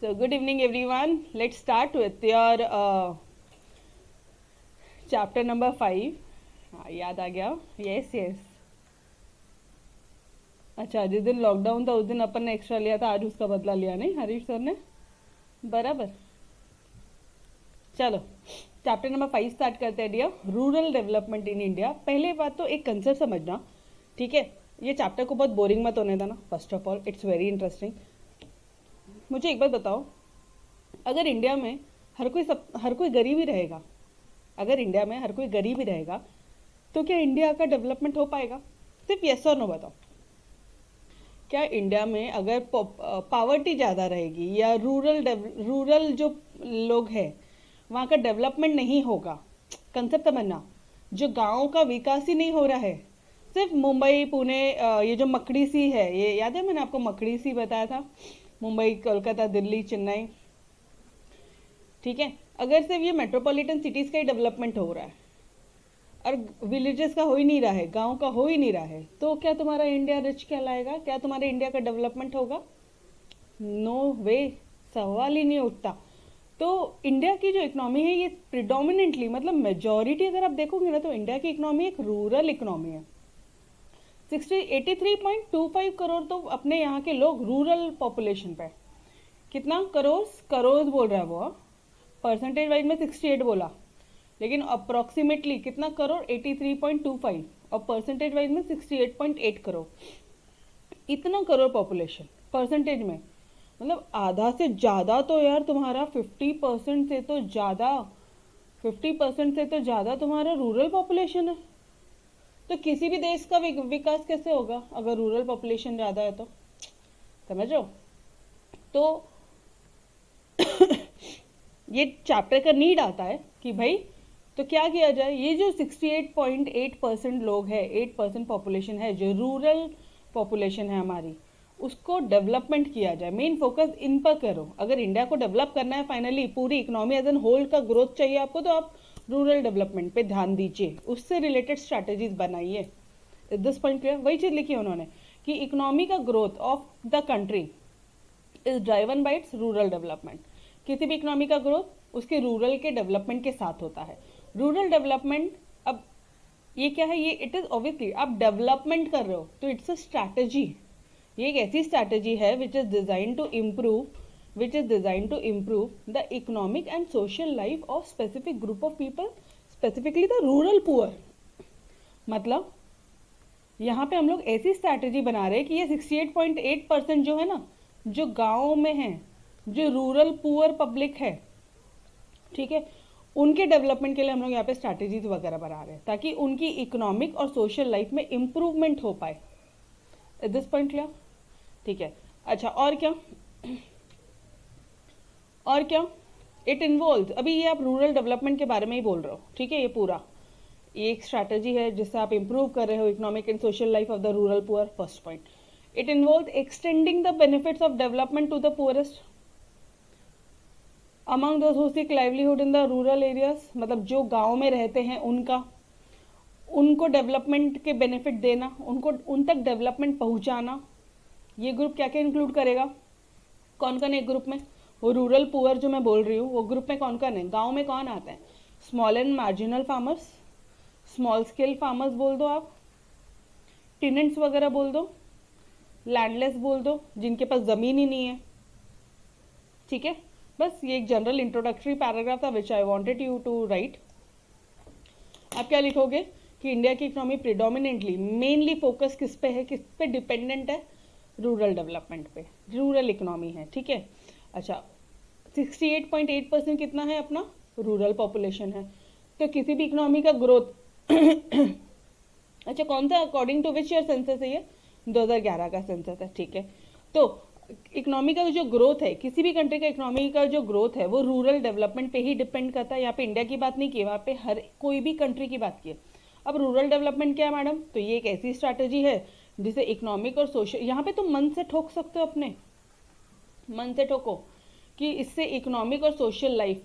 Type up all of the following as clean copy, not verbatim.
So good evening everyone. Let's start with your chapter number 5. याद आ गया? Yes, yes. अच्छा, जिस दिन लॉकडाउन था उस दिन अपन ने एक्स्ट्रा लिया था, आज उसका बदला लिया नहीं हरीश सर ने? बराबर. चलो चैप्टर नंबर 5 स्टार्ट करते हैं dear. Rural development in India. पहले बात तो एक कंसेप्ट समझना, ठीक है? ये चैप्टर को बहुत बोरिंग मत होने देना. First of all it's very interesting. मुझे एक बात बताओ, अगर इंडिया में हर कोई गरीब ही रहेगा, अगर इंडिया में हर कोई गरीब ही रहेगा तो क्या इंडिया का डेवलपमेंट हो पाएगा? सिर्फ यस और नो बताओ. क्या इंडिया में अगर पावर्टी ज़्यादा रहेगी या रूरल जो लोग हैं वहाँ का डेवलपमेंट नहीं होगा? कंसेप्ट समझना, जो गांव का विकास ही नहीं हो रहा है. सिर्फ मुंबई पुणे, ये जो मकड़ी सी है, ये याद है मैंने आपको मकड़ी सी बताया था, मुंबई कोलकाता दिल्ली चेन्नई, ठीक है? अगर सिर्फ ये मेट्रोपॉलिटन सिटीज़ का ही डेवलपमेंट हो रहा है और विलेजेस का हो ही नहीं रहा है, गांव का हो ही नहीं रहा है, तो क्या तुम्हारा इंडिया रिच कहलाएगा? क्या तुम्हारे इंडिया का डेवलपमेंट होगा? नो वे, सवाल ही नहीं उठता. तो इंडिया की जो इकोनॉमी है ये प्रिडोमिनेंटली, मतलब मेजॉरिटी अगर आप देखोगे ना, तो इंडिया की इकोनॉमी एक रूरल इकोनॉमी है. 83.25 करोड़ तो अपने यहाँ के लोग रूरल पॉपुलेशन पे. कितना करोड़ बोल रहा है वो, परसेंटेज वाइज में 68 बोला, लेकिन अप्रोक्सीमेटली कितना करोड़? 83.25, और परसेंटेज वाइज में 68.8 करोड़. इतना करोड़ पॉपुलेशन परसेंटेज में, मतलब आधा से ज़्यादा तो यार तुम्हारा 50% से तो ज़्यादा, 50% से तो ज़्यादा तुम्हारा रूरल पॉपुलेशन है. तो किसी भी देश का विकास कैसे होगा अगर रूरल पॉपुलेशन ज़्यादा है? तो समझ रहे हो? तो ये चैप्टर का नीड आता है कि भाई तो क्या किया जाए. ये जो 68.8% लोग हैं, 8% पॉपुलेशन है जो रूरल पॉपुलेशन है हमारी, उसको डेवलपमेंट किया जाए. मेन फोकस इन पर करो. अगर इंडिया को डेवलप करना है, फाइनली पूरी इकोनॉमी एज एन होल का ग्रोथ चाहिए आपको, तो आप रूरल डेवलपमेंट पे ध्यान दीजिए, उससे रिलेटेड स्ट्रैटेजीज बनाइए. This point clear? वही चीज़ लिखी है उन्होंने कि इकोनॉमी का growth of the country is driven by it's rural development. किसी भी इकोनॉमी का ग्रोथ उसके रूरल के डेवलपमेंट के साथ होता है. रूरल डेवलपमेंट, अब ये क्या है? ये इट इज़ ऑब्वियसली आप डेवलपमेंट कर रहे हो तो इट्स अ स्ट्रैटेजी. ये एक ऐसी स्ट्रैटेजी है which is design to improve the economic and social life of specific group of people, specifically the rural poor. मतलब यहाँ पे हम लोग ऐसी स्ट्रैटेजी बना रहे हैं कि ये 68.8% जो है ना, जो गाँव में है, जो रूरल पुअर पब्लिक है, ठीक है, उनके डेवलपमेंट के लिए हम लोग यहाँ पे स्ट्रैटेजीज वगैरह बना रहे हैं ताकि उनकी इकोनॉमिक और सोशल लाइफ में इम्प्रूवमेंट हो पाए. Is this point clear? ठीक है. अच्छा, और क्या इट इन्वॉल्व, अभी ये आप रूरल डेवलपमेंट के बारे में ही बोल रहे हो, ठीक है? ये पूरा ये एक स्ट्रैटेजी है जिससे आप इम्प्रूव कर रहे हो economic and social life of the rural poor. First point, it involve extending the benefits of development to the poorest among those who seek livelihood in the rural areas. मतलब जो गाँव में रहते हैं उनको डेवलपमेंट के बेनिफिट देना, उनको उन तक डेवलपमेंट पहुंचाना. ये ग्रुप क्या क्या इंक्लूड करेगा? कौन कौन है एक ग्रुप में? वो रूरल पुअर जो मैं बोल रही हूँ, वो ग्रुप में कौन कौन है? गांव में कौन आते हैं? Small and marginal farmers, small scale farmers बोल दो आप, टेनेंट्स वगैरह बोल दो, लैंडलेस बोल दो, जिनके पास ज़मीन ही नहीं है. ठीक है, बस ये एक जनरल इंट्रोडक्टरी पैराग्राफ था which I wanted you to write. आप क्या लिखोगे कि इंडिया की इकोनॉमी प्रिडोमिनेंटली, मेनली फोकस किस पे है, किस पे डिपेंडेंट है? रूरल डेवलपमेंट पे, रूरल इकोनॉमी है. ठीक है. अच्छा, 68.8% कितना है अपना? रूरल पॉपुलेशन है. तो किसी भी इकोनॉमी का ग्रोथ अच्छा, कौन सा, according to which year census है ये? 2011 का सेंसस है. ठीक है. तो इकोनॉमी का जो ग्रोथ है, किसी भी कंट्री का इकोनॉमी का जो ग्रोथ है वो रूरल डेवलपमेंट पे ही डिपेंड करता है. यहाँ पे इंडिया की बात नहीं की, वहाँ पे हर कोई भी कंट्री की बात की है. अब रूरल डेवलपमेंट क्या है मैडम? तो ये एक ऐसी स्ट्रैटेजी है जिसे इकोनॉमिक और सोशल, यहाँ पे तुम मन से ठोक सकते हो, अपने मन से ठोको कि इससे इकोनॉमिक और सोशल लाइफ,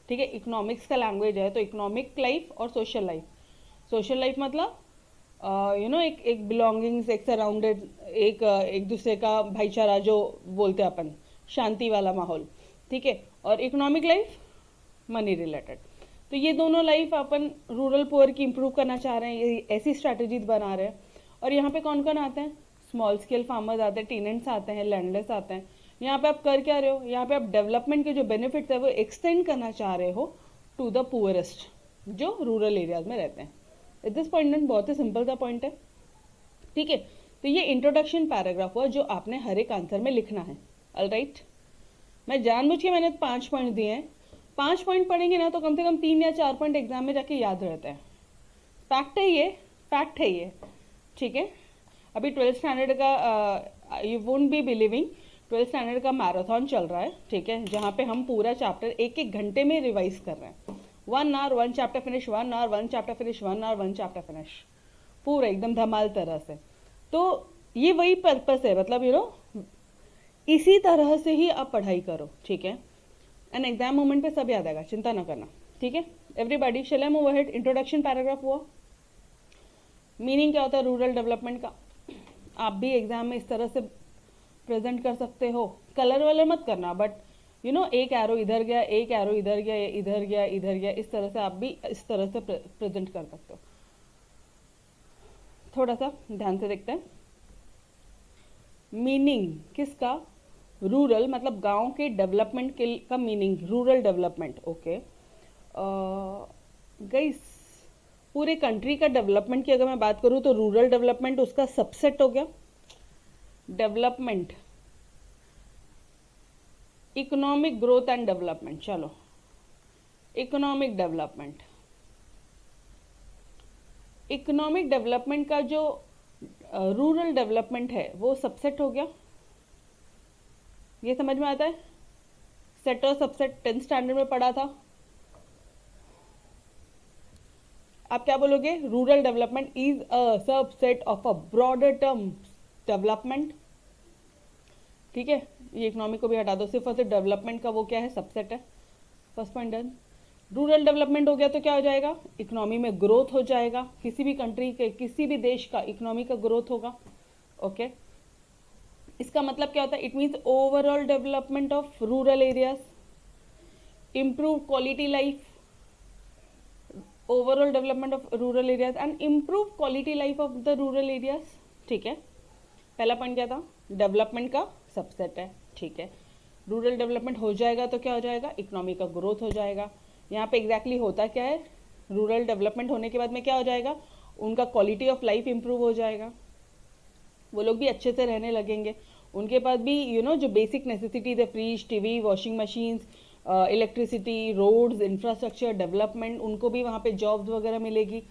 ठीक है, इकोनॉमिक्स का लैंग्वेज है तो इकोनॉमिक लाइफ और सोशल लाइफ. सोशल लाइफ मतलब एक बिलोंगिंग्स, एक सराउंडेड, एक दूसरे का भाईचारा जो बोलते हैं अपन, शांति वाला माहौल. ठीक है, और इकोनॉमिक लाइफ मनी रिलेटेड। तो ये दोनों लाइफ अपन रूरल पुअर की इम्प्रूव करना चाह रहे हैं, ये ऐसी स्ट्रैटेजीज बना रहे हैं। और यहाँ पे कौन कौन आते हैं? स्मॉल स्केल फार्मर्स आते हैं, टेनेंट्स आते हैं, लैंडलेस आते हैं। यहाँ पे आप कर क्या रहे हो? यहाँ पे आप डेवलपमेंट के जो बेनिफिट्स है वो एक्सटेंड करना चाह रहे हो टू द पुअरेस्ट जो रूरल एरियाज में रहते हैं। एट दिस पॉइंट बहुत ही सिंपल सा पॉइंट है, ठीक है। तो ये इंट्रोडक्शन पैराग्राफ हुआ जो आपने हर एक आंसर में लिखना है। ऑलराइट, मैं जानबूझ के मैंने 5 पॉइंट दिए हैं। 5 पॉइंट पढ़ेंगे ना तो कम से कम 3 या 4 पॉइंट एग्जाम में जाके याद रहता है। फैक्ट है ये, फैक्ट है ये, ठीक है। अभी 12th स्टैंडर्ड का you won't be believing, 12th standard का मैराथन चल रहा है, ठीक है, जहाँ पे हम पूरा चैप्टर एक एक घंटे में रिवाइज कर रहे हैं। 1 hour 1 chapter finish, 1 hour 1 chapter finish, 1 hour 1 chapter finish, पूरा एकदम धमाल तरह से। तो ये वही पर्पस है, मतलब यू नो इसी तरह से ही आप पढ़ाई करो, ठीक है। एंड एग्जाम मोमेंट पे सब याद आएगा, चिंता ना करना, ठीक है। Everybody shall I move ahead. Introduction paragraph हुआ। मीनिंग क्या होता है रूरल डेवलपमेंट का? आप भी एग्जाम में इस तरह से प्रेजेंट कर सकते हो। कलर वलर मत करना, बट यू नो एक एरो इधर गया, एक एरो इधर गया, इधर गया, इधर गया, इस तरह से आप भी इस तरह से प्रेजेंट कर सकते हो। थोड़ा सा ध्यान से देखते हैं। मीनिंग किसका? रूरल मतलब गांव के डेवलपमेंट के का meaning rural development. Okay guys, पूरे कंट्री का डेवलपमेंट की अगर मैं बात करूं तो रूरल डेवलपमेंट उसका सबसेट हो गया। Development, economic growth and development. चलो, इकोनॉमिक डेवलपमेंट, इकोनॉमिक डेवलपमेंट का जो रूरल डेवलपमेंट है वो सबसेट हो गया। ये समझ में आता है? सेट और सबसेट 10th स्टैंडर्ड में पढ़ा था। आप क्या बोलोगे? Rural development is a subset of a broader term development, ठीक है। ये इकोनॉमिक को भी हटा दो, सिर्फ और सिर्फ डेवलपमेंट का वो क्या है? सबसेट है। First point done. Rural development हो गया तो क्या हो जाएगा? इकोनॉमी में ग्रोथ हो जाएगा, किसी भी कंट्री के, किसी भी देश का इकोनॉमी का ग्रोथ होगा। ओके, इसका मतलब क्या होता है? It means overall development of rural areas, improve quality life, overall development of rural areas and improve quality life of the rural areas, ठीक है। पहला पॉइंट क्या था? डेवलपमेंट का सबसेट है, ठीक है। रूरल डेवलपमेंट हो जाएगा तो क्या हो जाएगा? इकोनॉमी का ग्रोथ हो जाएगा। यहाँ पे एग्जैक्टली होता क्या है? रूरल डेवलपमेंट होने के बाद में क्या हो जाएगा? उनका क्वालिटी ऑफ लाइफ इंप्रूव हो जाएगा, वो लोग भी अच्छे से रहने लगेंगे, उनके पास भी यू नो जो बेसिक नेसेसिटीज है, fridge, TV, washing machines, electricity, roads, infrastructure development, उनको भी वहाँ पे जॉब्स वगैरह मिलेगी।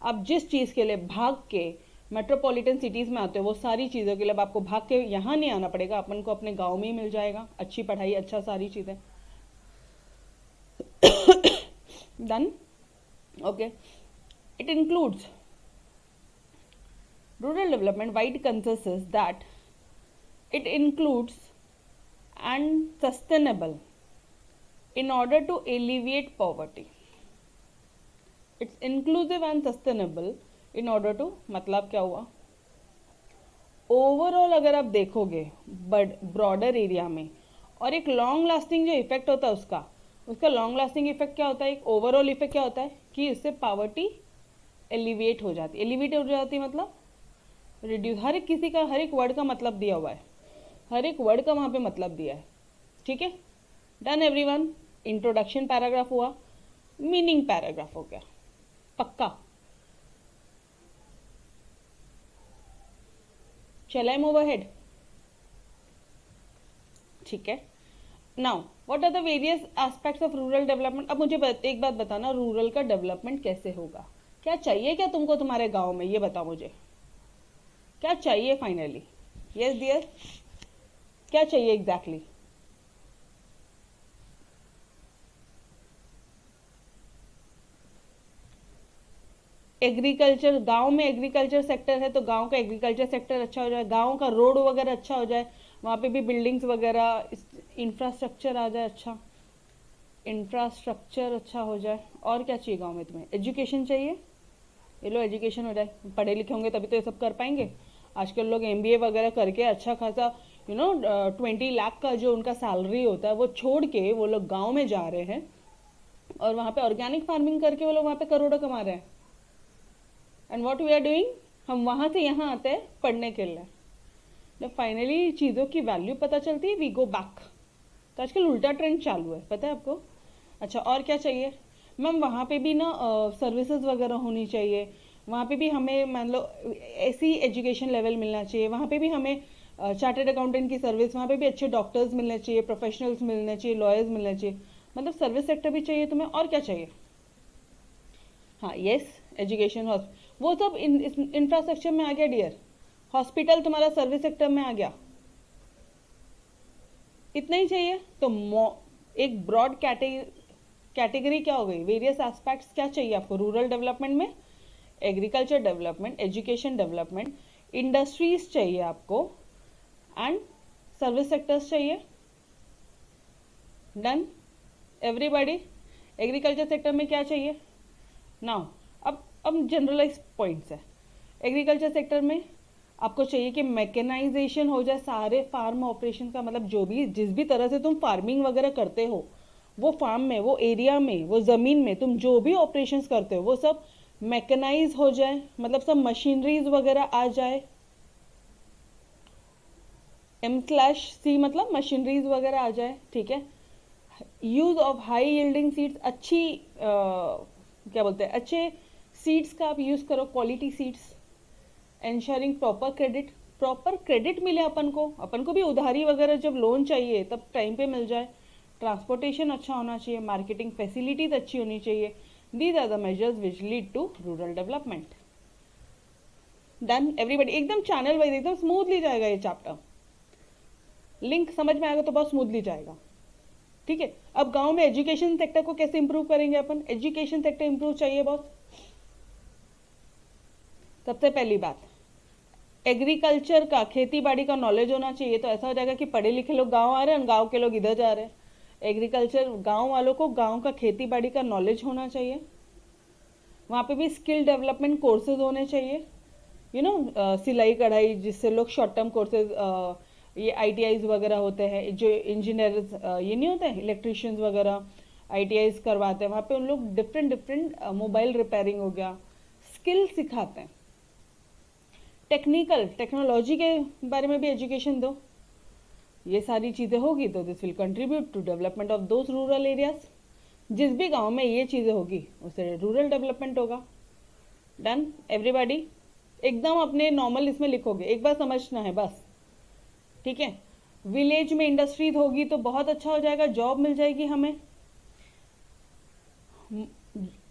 आप जिस चीज़ के लिए भाग के मेट्रोपॉलिटन सिटीज़ में आते हो वो सारी चीज़ों के लिए अब आपको भाग के यहाँ नहीं आना पड़ेगा, अपन को अपने गाँव में ही मिल जाएगा। अच्छी पढ़ाई, अच्छा सारी चीज़ें done. Okay, it includes rural development wide consensus that it includes and sustainable in order to alleviate poverty. It's inclusive and sustainable in order to, मतलब क्या हुआ? ओवरऑल अगर आप देखोगे ब्रॉडर एरिया में, और एक लॉन्ग लास्टिंग जो इफेक्ट होता है उसका लॉन्ग लास्टिंग इफेक्ट क्या होता है? एक ओवरऑल इफेक्ट क्या होता है कि इससे पॉवर्टी एलिविएट हो जाती है। एलिविएट हो जाती है मतलब रिड्यूस। हर एक किसी का हर एक वर्ड का मतलब दिया हुआ है, हर एक वर्ड का वहाँ पे मतलब दिया है, ठीक है। Done everyone. इंट्रोडक्शन पैराग्राफ हुआ, मीनिंग पैराग्राफ हो गया, पक्का। चल आई मूव अहेड, ठीक है। Now what are the various aspects of rural development. अब मुझे एक बात बताना, रूरल का डेवलपमेंट कैसे होगा? क्या चाहिए क्या तुमको तुम्हारे गाँव में? ये बताओ मुझे, क्या चाहिए फाइनली? यस डियर, क्या चाहिए एग्जैक्टली? एग्रीकल्चर, गांव में एग्रीकल्चर सेक्टर है तो गांव का एग्रीकल्चर सेक्टर अच्छा हो जाए, गांव का रोड वगैरह अच्छा हो जाए, वहाँ पे भी बिल्डिंग्स वगैरह, इंफ्रास्ट्रक्चर आ जाए, अच्छा इंफ्रास्ट्रक्चर अच्छा हो जाए। और क्या चाहिए गांव में तुम्हें? एजुकेशन चाहिए, ये लो एजुकेशन हो जाए, पढ़े लिखे होंगे तभी तो ये सब कर पाएंगे। आजकल लोग MBA वगैरह करके अच्छा खासा 20 लाख का जो उनका सैलरी होता है वो छोड़ के वो लोग गांव में जा रहे हैं और वहाँ पे ऑर्गेनिक फार्मिंग करके वो लोग वहाँ पे करोड़ों कमा रहे हैं। And what we are doing, हम वहाँ से यहाँ आते हैं पढ़ने के लिए। जब फाइनली चीज़ों की वैल्यू पता चलती है वी गो बैक। तो आजकल उल्टा ट्रेंड चालू है, पता है आपको। अच्छा, और क्या चाहिए मैम? वहाँ पे भी ना सर्विसेज वगैरह होनी चाहिए, वहाँ पे भी हमें मान लो ऐसी एजुकेशन लेवल मिलना चाहिए, वहाँ पे भी हमें चार्टर्ड अकाउंटेंट की सर्विस, वहाँ पे भी अच्छे डॉक्टर्स मिलने चाहिए, प्रोफेशनल्स मिलने चाहिए, लॉयर्स मिलने चाहिए, मतलब सर्विस सेक्टर भी चाहिए तुम्हें। और क्या चाहिए? हाँ यस, एजुकेशन, वो सब इंफ्रास्ट्रक्चर में आ गया डियर। हॉस्पिटल तुम्हारा सर्विस सेक्टर में आ गया। इतना ही चाहिए तो एक ब्रॉड कैटेगरी क्या हो गई, वेरियस एस्पेक्ट्स क्या चाहिए आपको रूरल डेवलपमेंट में? Agriculture development, education development, industries चाहिए आपको, एंड सर्विस सेक्टर्स चाहिए। Done everybody. एग्रीकल्चर सेक्टर में क्या चाहिए नाउ? अब जनरलाइज पॉइंट्स है। एग्रीकल्चर सेक्टर में आपको चाहिए कि मैकेनाइजेशन हो जाए सारे फार्म ऑपरेशन का, मतलब जो भी जिस भी तरह से तुम फार्मिंग वगैरह करते हो, वो फार्म में, वो एरिया में, वो ज़मीन में तुम जो भी ऑपरेशंस करते हो वो सब मैकेनाइज हो जाए, मतलब सब मशीनरीज वगैरह आ जाए। M/C मतलब मशीनरीज वगैरह आ जाए, ठीक है। Use of high yielding seeds, अच्छी क्या बोलते हैं, अच्छे सीड्स का आप यूज करो, quality seeds. Ensuring proper credit मिले अपन को भी उधारी वगैरह जब लोन चाहिए तब टाइम पे मिल जाए। ट्रांसपोर्टेशन अच्छा होना चाहिए, मार्केटिंग फैसिलिटीज अच्छी होनी चाहिए। These are the measures which lead to rural development. Done everybody. एकदम चैनल वाइज एकदम स्मूथली जाएगा ये चैप्टर, लिंक समझ में आएगा तो बहुत स्मूथली जाएगा, ठीक है। अब गांव में एजुकेशन सेक्टर को कैसे इंप्रूव करेंगे अपन? एजुकेशन सेक्टर इंप्रूव चाहिए बहुत। सबसे पहली बात, एग्रीकल्चर का, खेती बाड़ी का नॉलेज होना चाहिए। तो ऐसा हो जाएगा कि पढ़े लिखे लोग गांव आ रहे हैं, गांव के लोग इधर जा रहे हैं। एग्रीकल्चर, गांव वालों को गांव का खेती बाड़ी का नॉलेज होना चाहिए। वहाँ पे भी स्किल डेवलपमेंट कोर्सेज होने चाहिए, सिलाई कढ़ाई, जिससे लोग शॉर्ट टर्म कोर्सेज, ये ITIs वगैरह होते हैं, जो इंजीनियर्स ये नहीं होते हैं, इलेक्ट्रिशियंस वगैरह ITIs करवाते हैं, वहाँ पे उन लोग डिफरेंट मोबाइल रिपेयरिंग हो गया, स्किल सिखाते हैं। टेक्नोलॉजी के बारे में भी एजुकेशन दो। ये सारी चीज़ें होगी तो this will contribute to development of those rural areas. जिस भी गांव में ये चीज़ें होगी उससे रूरल डेवलपमेंट होगा। Done everybody. एकदम अपने नॉर्मल इसमें लिखोगे, एक बार समझना है बस, ठीक है। विलेज में इंडस्ट्रीज होगी तो बहुत अच्छा हो जाएगा, जॉब मिल जाएगी हमें।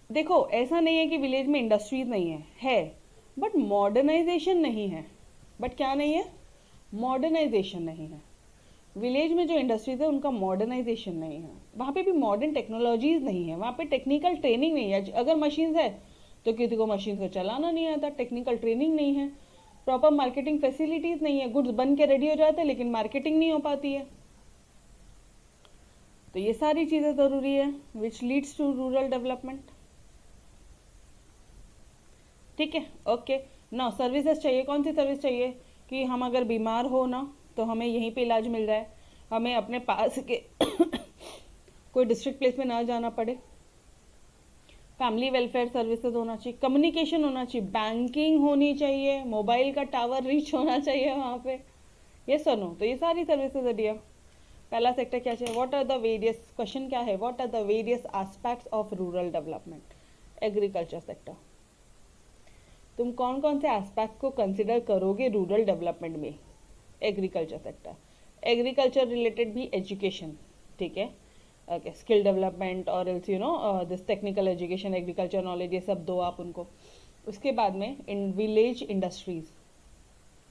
देखो ऐसा नहीं है कि विलेज में इंडस्ट्रीज नहीं है बट मॉडर्नाइजेशन नहीं है। बट क्या नहीं है? मॉडर्नाइजेशन नहीं है। विलेज में जो इंडस्ट्रीज है उनका मॉडर्नाइजेशन नहीं है, वहाँ पे भी मॉडर्न टेक्नोलॉजीज नहीं है, वहाँ पे टेक्निकल ट्रेनिंग नहीं है। अगर मशीन है तो किसी को मशीन को चलाना नहीं आता, टेक्निकल ट्रेनिंग नहीं है, प्रॉपर मार्केटिंग फैसिलिटीज नहीं है, गुड्स बन के रेडी हो जाते हैं लेकिन मार्केटिंग नहीं हो पाती है। तो ये सारी चीज़ें ज़रूरी है which leads to rural development, ठीक है। ओके ना, सर्विसेज चाहिए। कौन सी सर्विस चाहिए? कि हम अगर बीमार हो ना तो हमें यहीं पे इलाज मिल जाए, हमें अपने पास के कोई डिस्ट्रिक्ट प्लेस में ना जाना पड़े। फैमिली वेलफेयर सर्विसेज होना चाहिए, कम्युनिकेशन होना चाहिए, बैंकिंग होनी चाहिए, मोबाइल का टावर रीच होना चाहिए वहाँ पे, ये सुनो। तो ये सारी सर्विसेज है डियर। पहला सेक्टर क्या चाहिए? What are the various, question क्या है, what are the various aspects of rural development? Agriculture sector. तुम कौन कौन से एस्पेक्ट को कंसिडर करोगे रूरल डेवलपमेंट में? एग्रीकल्चर सेक्टर, एग्रीकल्चर रिलेटेड भी एजुकेशन, ठीक है। ओके, स्किल डेवलपमेंट और else this technical education, agriculture knowledge, ये सब दो आप उनको। उसके बाद में इन विलेज इंडस्ट्रीज,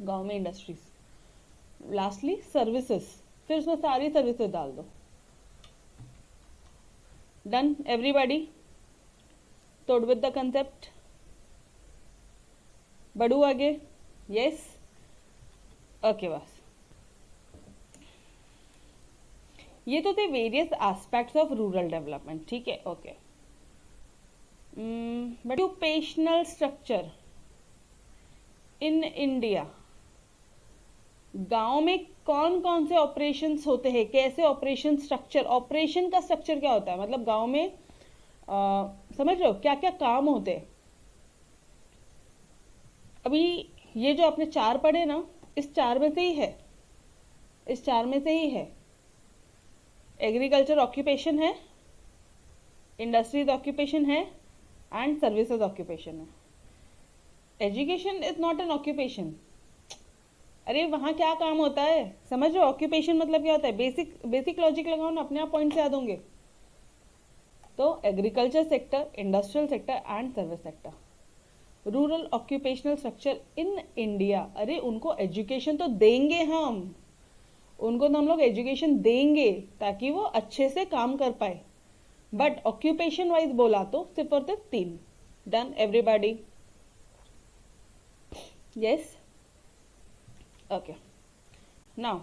गांव में इंडस्ट्रीज। लास्टली सर्विसेज, फिर उसमें सारी सर्विसेज डाल दो। डन एवरीबॉडी, तोड़ विद द कंसेप्ट, बढ़ू आगे। यस ओके, बस ये तो थे various aspects of rural development, ठीक है। Okay, occupational structure in India, गांव में कौन कौन से ऑपरेशंस होते हैं, कैसे ऑपरेशन स्ट्रक्चर, ऑपरेशन का स्ट्रक्चर क्या होता है, मतलब गांव में समझ रहे हो क्या क्या काम होते हैं। अभी ये जो आपने चार पढ़े ना, इस चार में से ही है, इस चार में से ही है। एग्रीकल्चर ऑक्यूपेशन है, इंडस्ट्रीज ऑक्यूपेशन है, एंड सर्विसेज ऑक्यूपेशन है। Education is not an occupation. अरे वहाँ क्या काम होता है, समझ रहे हो? ऑक्यूपेशन मतलब क्या होता है, बेसिक बेसिक लॉजिक लगाओ ना, अपने आप पॉइंट से याद होंगे। तो agriculture sector, industrial sector and service sector. Rural occupational structure in India. अरे उनको एजुकेशन तो देंगे हम, उनको तो हम लोग एजुकेशन देंगे ताकि वो अच्छे से काम कर पाए, बट ऑक्यूपेशन वाइज बोला तो सिर्फ और सिर्फ तीन। Done everybody? Yes, okay. Now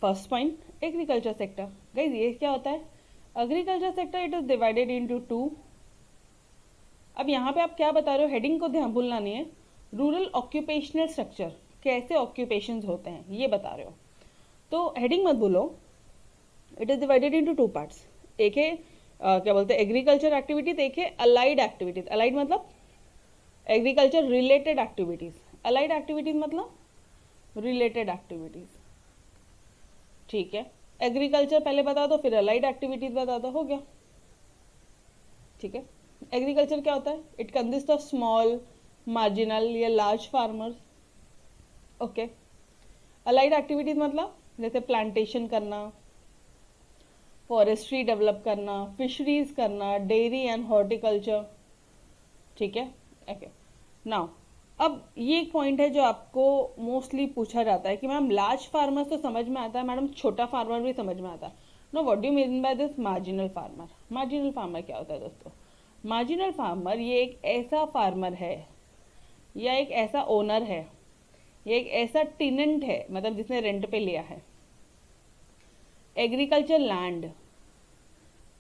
first point, agriculture sector. Guys ये क्या होता है? Agriculture sector it is divided into two. अब यहाँ पे आप क्या बता रहे हो, हेडिंग को ध्यान भूलना नहीं है। रूरल ऑक्यूपेशनल स्ट्रक्चर, कैसे ऑक्यूपेशंस होते हैं ये बता रहे हो, तो हेडिंग मत भूलो। It is divided into two parts. एक है क्या बोलते हैं, एग्रीकल्चर एक्टिविटीज, एक है अलाइड एक्टिविटीज। अलाइड मतलब agriculture related activities, allied activities मतलब रिलेटेड एक्टिविटीज। ठीक है, एग्रीकल्चर पहले बता दो, फिर अलाइड एक्टिविटीज बता दो, हो गया। ठीक है, एग्रीकल्चर क्या होता है? It consist of small, marginal या large farmers. Okay. Allied activities मतलब जैसे प्लांटेशन करना, फॉरेस्ट्री डेवलप करना, फिशरीज करना, डेयरी एंड हॉर्टिकल्चर। ठीक है, ओके। नाउ अब ये एक पॉइंट है जो आपको मोस्टली पूछा जाता है कि मैम लार्ज फार्मर्स तो समझ में आता है, मैडम छोटा फार्मर भी समझ में आता है। No, what do you mean by this marginal farmer? Marginal farmer क्या होता है दोस्तों? मार्जिनल फार्मर ये एक ऐसा फार्मर है या एक ऐसा ओनर है या एक ऐसा टेनेंट है, मतलब जिसने रेंट पे लिया है agriculture land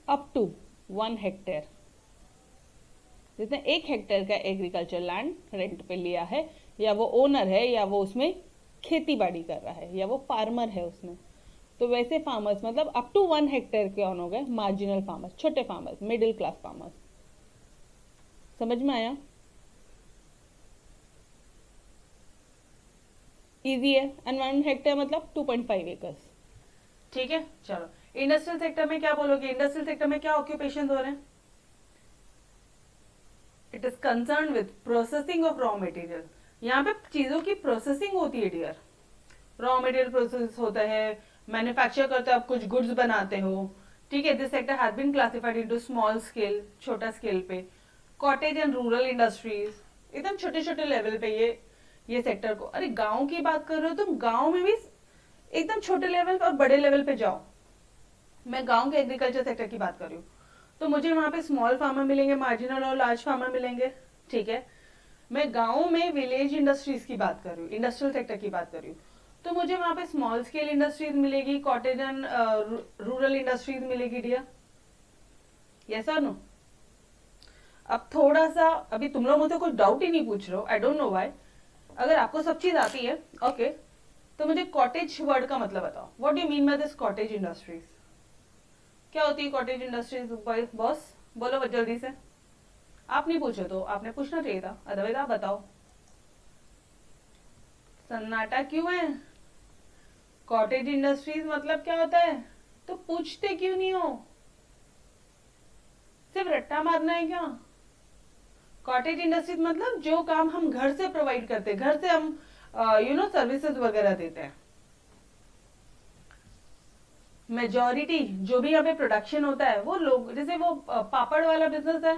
up to 1 hectare, जिसने 1 हेक्टेयर का एग्रीकल्चर लैंड रेंट पे लिया है, या वो ओनर है, या वो उसमें खेती बाड़ी कर रहा है, या वो फार्मर है उसमें। तो वैसे फार्मर्स मतलब अप टू 1 हेक्टेयर के कौन हो गए? मार्जिनल फार्मर्स, छोटे फार्मर्स, मिडिल क्लास फार्मर्स। समझ में आया? इजी है। एंड 1 हेक्टेयर मतलब 2.5 एकर्स। ठीक है, चलो। इंडस्ट्रियल सेक्टर में क्या बोलोगे? इंडस्ट्रियल सेक्टर में क्या ऑक्यूपेशन हो रहे हैं? It is concern with processing of raw material. यहाँ पे चीजों की प्रोसेसिंग होती है डियर। रॉ मटेरियल प्रोसेस होता है, मैन्युफैक्चर करते हो आप, कुछ गुड्स बनाते हो। ठीक है, this sector has been classified into small scale, छोटा स्केल पे, कॉटेज एंड रूरल इंडस्ट्रीज, एकदम छोटे छोटे लेवल पे ये सेक्टर को। अरे गांव की बात कर रहे हो तुम, गांव में भी एकदम छोटे लेवल और बड़े लेवल पे जाओ। मैं गांव के एग्रीकल्चर सेक्टर की बात कर रही हूँ, तो मुझे वहां पे स्मॉल फार्मर मिलेंगे, मार्जिनल और लार्ज फार्मर मिलेंगे। ठीक है, मैं गांव में विलेज इंडस्ट्रीज की बात कर रही हूँ, इंडस्ट्रियल सेक्टर की बात कर रही हूँ, तो मुझे वहां पे स्मॉल स्केल इंडस्ट्रीज मिलेगी, कॉटेज एंड रूरल इंडस्ट्रीज मिलेगी डियर। यस और नो? अब थोड़ा सा, अभी तुम लोग मुझे कुछ डाउट ही नहीं पूछ रहे हो, आई डोंट नो व्हाई। अगर आपको सब चीज आती है ओके, तो मुझे कॉटेज वर्ड का मतलब बताओ। What do you mean by this cottage industries? क्या होती है कॉटेज इंडस्ट्रीज? बॉस बोलो जल्दी से। आप नहीं पूछे तो आपने पूछना चाहिए था, अदरवाइज आप बताओ। सन्नाटा क्यों है? कॉटेज इंडस्ट्रीज मतलब क्या होता है? तो पूछते क्यों नहीं हो? सिर्फ रट्टा मारना है क्या? कॉटेज इंडस्ट्रीज मतलब जो काम हम घर से प्रोवाइड करते हैं, घर से हम सर्विसेज वगैरह देते हैं। मेजॉरिटी जो भी यहाँ पे प्रोडक्शन होता है, वो लोग, जैसे वो पापड़ वाला बिजनेस है,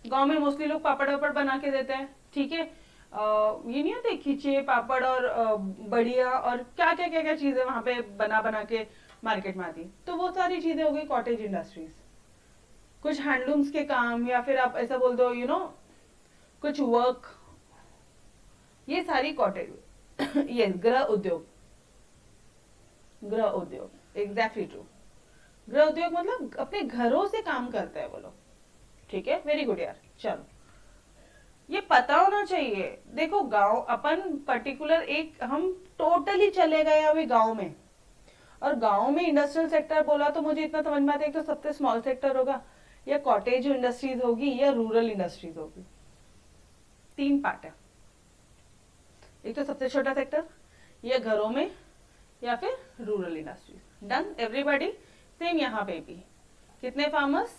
गांव में मोस्टली लोग पापड़ वापड़ बना के देते हैं। ठीक है, ये नहीं होते खींचे पापड़ और बढ़िया और क्या क्या क्या क्या चीजें वहां पे बना बना के मार्केट में आती, तो वो सारी चीजें हो गई कॉटेज इंडस्ट्रीज। कुछ हैंडलूम्स के काम, या फिर आप ऐसा बोल दो कुछ वर्क, ये सारी कॉटेज ये गृह उद्योग। गृह उद्योग एग्जैक्टली ट्रू। गृह उद्योग मतलब अपने घरों से काम करते हैं वो लोग। ठीक है, वेरी गुड यार। चलो ये पता होना चाहिए। देखो गांव अपन पर्टिकुलर एक हम टोटली चले गए अभी गांव में, और गांव में इंडस्ट्रियल सेक्टर बोला तो मुझे इतना समझ में आता है कि तो सबसे स्मॉल सेक्टर होगा, या कॉटेज इंडस्ट्रीज होगी, या रूरल इंडस्ट्रीज होगी। तीन पार्ट है, एक तो सबसे छोटा सेक्टर, या घरों में, या फिर rural industries. Done everybody. Same यहाँ पे भी कितने फार्मर्स,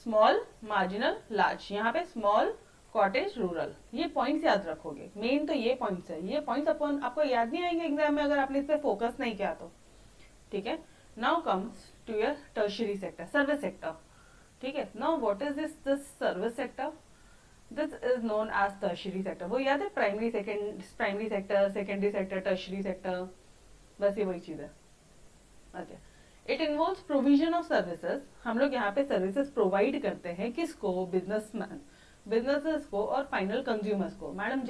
स्मॉल, मार्जिनल, लार्ज। यहाँ पे स्मॉल, कॉटेज, रूरल। ये पॉइंट्स याद रखोगे, मेन तो ये पॉइंट्स है। ये पॉइंट्स अपन आपको याद नहीं आएंगे एग्जाम में अगर आपने इस पे फोकस नहीं किया तो। ठीक है, now comes to your tertiary sector, service sector. ठीक है, now what is this service sector? This is known as tertiary sector. वो याद है, primary sector, secondary sector, tertiary sector, बस ये वही चीज है। Okay, it involves provision of services. हम लोग यहाँ पे सर्विसेज प्रोवाइड करते हैं किसको? बिजनेसेस को और फाइनल कंज्यूमर्स को। मैडम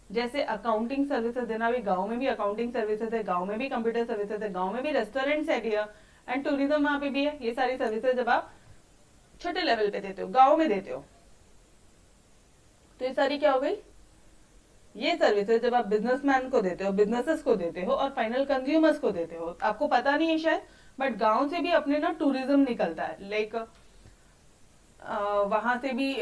जैसे अकाउंटिंग सर्विसेज देना, भी गांव में भी अकाउंटिंग सर्विसेज है, गांव में भी कंप्यूटर सर्विसेज है, गांव में भी रेस्टोरेंट्स है डियर, एंड टूरिज्म वहां पे भी है। ये सारी सर्विसेज जब आप छोटे लेवल पे देते हो, गांव में देते हो, तो ये सारी क्या हो गई? ये सर्विसेज जब आप बिजनेसमैन को देते हो, बिजनेसेस को देते हो, और फाइनल कंज्यूमर्स को देते हो। आपको पता नहीं है शायद, बट गांव से भी अपने ना टूरिज्म निकलता है। लाइक वहां से भी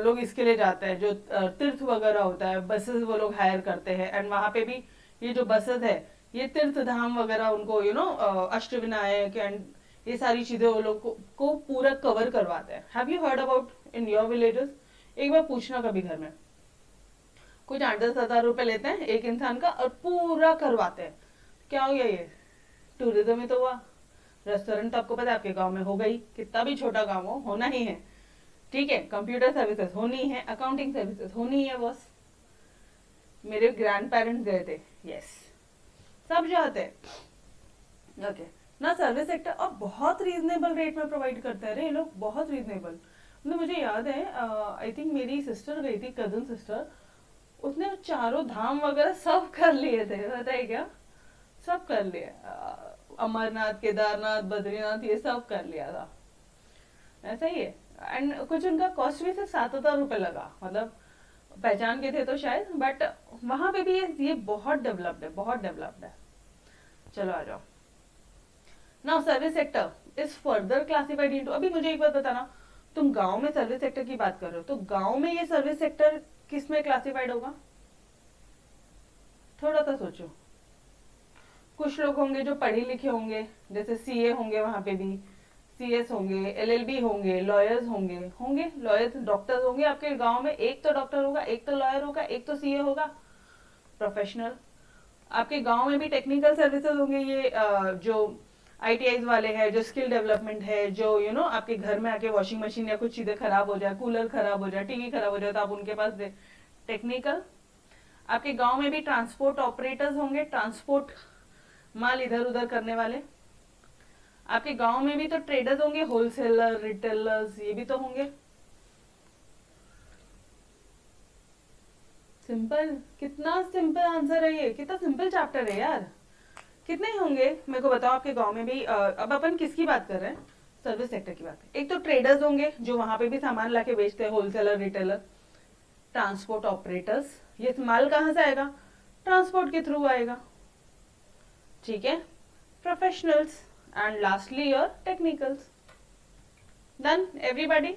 लोग इसके लिए जाते हैं, जो तीर्थ वगैरह होता है, बसेस वो लोग हायर करते हैं, एंड वहां पे भी ये जो बसेस है, ये तीर्थ धाम वगैरह उनको अष्टविनायक एंड ये सारी चीजें वो लोग को पूरा कवर करवाते हैं। Have you heard about in your villages? एक बार पूछना कभी घर में, कुछ 8-10 हज़ार रुपए लेते हैं एक इंसान का और पूरा करवाते हैं। क्या हो गया ये? टूरिज्म ही तो हुआ। रेस्टोरेंट तो आपको पता है आपके गांव में हो गई, कितना भी छोटा गांव हो, होना ही है। ठीक है, कंप्यूटर सर्विसेज होनी है, अकाउंटिंग सर्विसेज होनी है बॉस। मेरे ग्रैंड पेरेंट्स गए थे, यस, सब जाते हैं। ओके ना, सर्विस सेक्टर और बहुत रीजनेबल रेट में प्रोवाइड करते हैं रे ये लोग, बहुत रीजनेबल। मतलब मुझे याद है, आई थिंक मेरी सिस्टर गई थी, कजन सिस्टर, उसने चारों धाम वगैरह सब कर लिए थे, बताइए क्या, सब कर लिया। अमरनाथ, केदारनाथ, बद्रीनाथ, ये सब कर लिया था। ऐसा ही है। एंड कुछ उनका कॉस्ट भी सिर्फ 7,000 रुपए लगा, मतलब पहचान के थे तो शायद, बट वहां पे भी ये बहुत डेवलप्ड है, बहुत डेवलप्ड है। चलो आ जाओ। Now service sector is further classified into, अभी मुझे एक बात बताना, तुम गांव में सर्विस सेक्टर की बात कर रहे हो, तो गांव में ये सर्विस सेक्टर किस में क्लासिफाइड होगा? थोड़ा सा सोचो। कुछ लोग होंगे जो पढ़े लिखे होंगे, जैसे सीए होंगे, वहां पे भी सीएस होंगे, एलएलबी होंगे, लॉयर्स होंगे लॉयर्स, डॉक्टर्स होंगे आपके गांव में। एक तो डॉक्टर होगा, एक तो लॉयर होगा, एक तो सीए होगा, प्रोफेशनल। आपके गांव में भी टेक्निकल सर्विसेज होंगे, ये जो आईटीआई वाले हैं, जो स्किल डेवलपमेंट है, जो आपके घर में आके वॉशिंग मशीन या कुछ चीजें खराब हो जाए, कूलर खराब हो जाए, टीवी खराब हो जाए, तो आप उनके पास टेक्निकल। आपके गांव में भी ट्रांसपोर्ट ऑपरेटर्स होंगे, ट्रांसपोर्ट माल इधर उधर करने वाले। आपके गांव में भी तो ट्रेडर्स होंगे, होलसेलर, रिटेलर्स, ये भी तो होंगे। सिंपल, कितना सिंपल आंसर है ये, कितना सिंपल चैप्टर है यार। कितने होंगे मेरे को बताओ आपके गांव में भी? अब अपन किसकी बात कर रहे हैं? सर्विस सेक्टर की बात है। एक तो ट्रेडर्स होंगे जो वहां पे भी सामान लाके बेचते हैं, होलसेलर, रिटेलर। ट्रांसपोर्ट ऑपरेटर्स, ये माल कहां से आएगा? ट्रांसपोर्ट के थ्रू आएगा। ठीक है, professionals, and lastly your technicals. Done everybody,